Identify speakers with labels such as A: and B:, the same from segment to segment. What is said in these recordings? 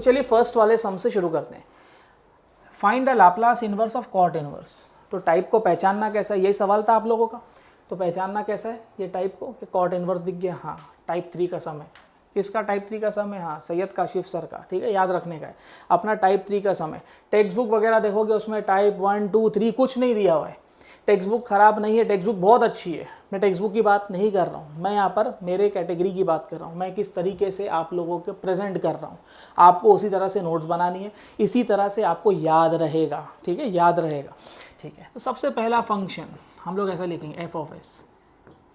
A: चलिए फर्स्ट वाले सम से शुरू करते हैं। Find the Laplace inverse of cot inverse. तो टाइप को पहचानना कैसा है, यही सवाल था आप लोगों का। तो पहचानना कैसा है ये टाइप को, कि कॉट इनवर्स दिख गया, हाँ टाइप 3 का सम है। किसका टाइप 3 का सम है? हाँ सैयद काशिफ सर का, ठीक है, याद रखने का है। अपना टाइप 3 का सम है। टेक्स्ट बुक वगैरह देखोगे उसमें टाइप 1 2 3 कुछ नहीं दिया हुआ है। टेक्स्ट बुक ख़राब नहीं है, टेक्स्ट बुक बहुत अच्छी है। मैं टेक्स्ट बुक की बात नहीं कर रहा हूँ, मैं यहाँ पर मेरे कैटेगरी की बात कर रहा हूँ। मैं किस तरीके से आप लोगों के प्रेजेंट कर रहा हूँ, आपको उसी तरह से नोट्स बनानी है, इसी तरह से आपको याद रहेगा, ठीक है, याद रहेगा, ठीक है। तो सबसे पहला फंक्शन हम लोग ऐसा लिखेंगे, F of S.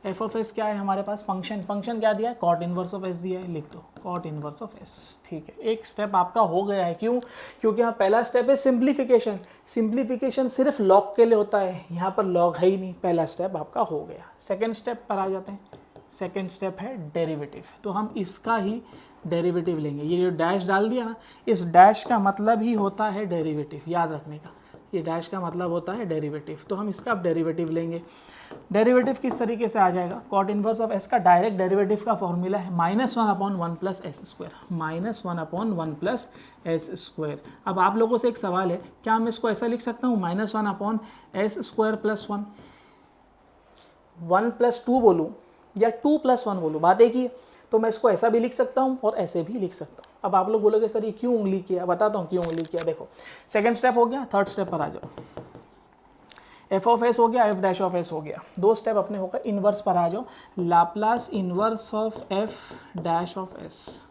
A: F of S क्या है हमारे पास? फंक्शन। फंक्शन क्या दिया है? कॉट इनवर्स ऑफ एस दिया है, लिख दो कॉट इनवर्स ऑफ एस, ठीक है। एक स्टेप आपका हो गया है। क्यों? क्योंकि यहाँ पहला स्टेप है सिंप्लीफिकेशन। सिंप्लीफिकेशन सिर्फ लॉग के लिए होता है, यहाँ पर लॉग है ही नहीं। पहला स्टेप आपका हो गया। सेकेंड स्टेप पर आ जाते हैं। सेकेंड स्टेप है डेरिवेटिव। तो हम इसका ही डेरिवेटिव लेंगे। ये जो डैश डाल दिया ना, इस डैश का मतलब ही होता है डेरिवेटिव, याद रखने का। ये डैश का मतलब होता है डेरिवेटिव। तो हम इसका अब डेरिवेटिव लेंगे। डेरिवेटिव किस तरीके से आ जाएगा? कॉट इनवर्स ऑफ एस का डायरेक्ट डेरिवेटिव का फॉर्मूला है -1/1 + एस स्क्वायर, -1/1 + एस स्क्वायर। अब आप लोगों से एक सवाल है, क्या मैं इसको ऐसा लिख सकता हूँ -1/s स्क्वायर + 1, 1 + 2 बोलूँ या 2 + 1 बोलूँ, बात एक ही है। तो मैं इसको ऐसा भी लिख सकता हूँ और ऐसे भी लिख सकता हूँ। अब आप लोग बोलोगे सर ये क्यों उंगली किया? बताता हूँ क्यों उंगली किया। देखो सेकंड स्टेप हो गया, थर्ड स्टेप पर आ जाओ। एफ ऑफ एस हो गया, एफ डैश ऑफ एस हो गया। दो स्टेप अपने होगा, इन्वर्स पर आ जाओ। Laplace inverse of F dash of S.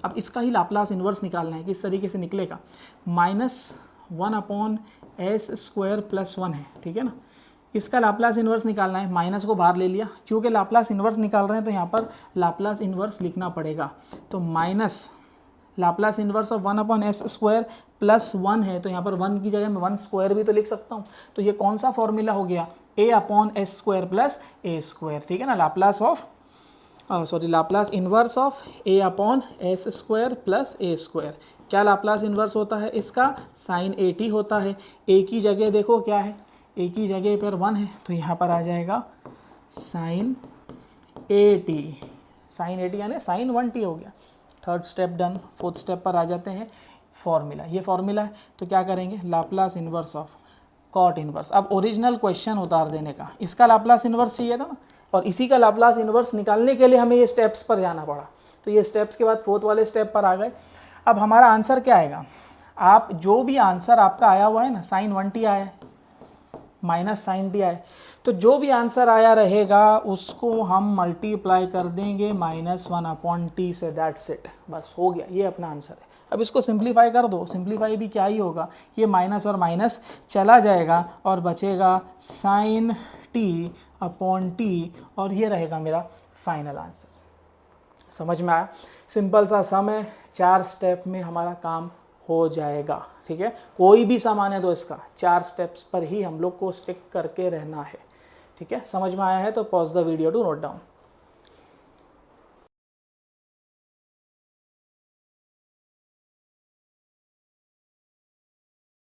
A: अब इसका ही लाप्लास इन्वर्स निकालना है। किस तरीके से निकलेगा? -1/s स्क्वायर + 1 है, ठीक है ना। इसका लाप्लास इन्वर्स निकालना है। माइनस को बाहर ले लिया, क्योंकि लाप्लास इन्वर्स निकाल रहे हैं तो यहाँ पर लाप्लास इन्वर्स लिखना पड़ेगा। तो minus Laplace inverse of 1/s square + 1 है, तो यहाँ पर 1 की जगह मैं 1 स्क्वायर भी तो लिख सकता हूँ। तो ये कौन सा फॉर्मूला हो गया? a/s स्क्वायर + a स्क्वायर, ठीक है ना। Laplace inverse of a/s square + a square. क्या लाप्लास इन्वर्स होता है इसका? sin 80 होता है। a की जगह देखो क्या है, a की जगह पर 1 है, तो यहाँ पर आ जाएगा sin 80, sin 80 यानी sin 1t हो गया। Third step done. Fourth step पर आ जाते हैं, फॉर्मूला। ये फॉर्मूला है तो क्या करेंगे? Laplace inverse of cot inverse. अब ओरिजिनल क्वेश्चन उतार देने का, इसका लाप्लास इन्वर्स चाहिए था ना, और इसी का लाप्लास इन्वर्स निकालने के लिए हमें ये स्टेप्स पर जाना पड़ा। तो ये स्टेप्स के बाद फोर्थ वाले स्टेप पर आ गए। अब हमारा आंसर क्या आएगा? आप जो भी आंसर आपका आया हुआ है ना, sin 1t आया है, -sin t आए, तो जो भी आंसर आया रहेगा उसको हम मल्टीप्लाई कर देंगे -1/t से। दैट्स इट, बस हो गया, ये अपना आंसर है। अब इसको सिंप्लीफाई कर दो। सिंप्लीफाई भी क्या ही होगा, ये माइनस और माइनस चला जाएगा और बचेगा sin t/t, और ये रहेगा मेरा फाइनल आंसर। समझ में आया? सिंपल सा सम है, 4 स्टेप में हमारा काम हो जाएगा, ठीक है। कोई भी सामान है तो इसका 4 स्टेप्स पर ही हम लोग को स्टिक करके रहना है, ठीक है। समझ में आया है तो pause the video to note down.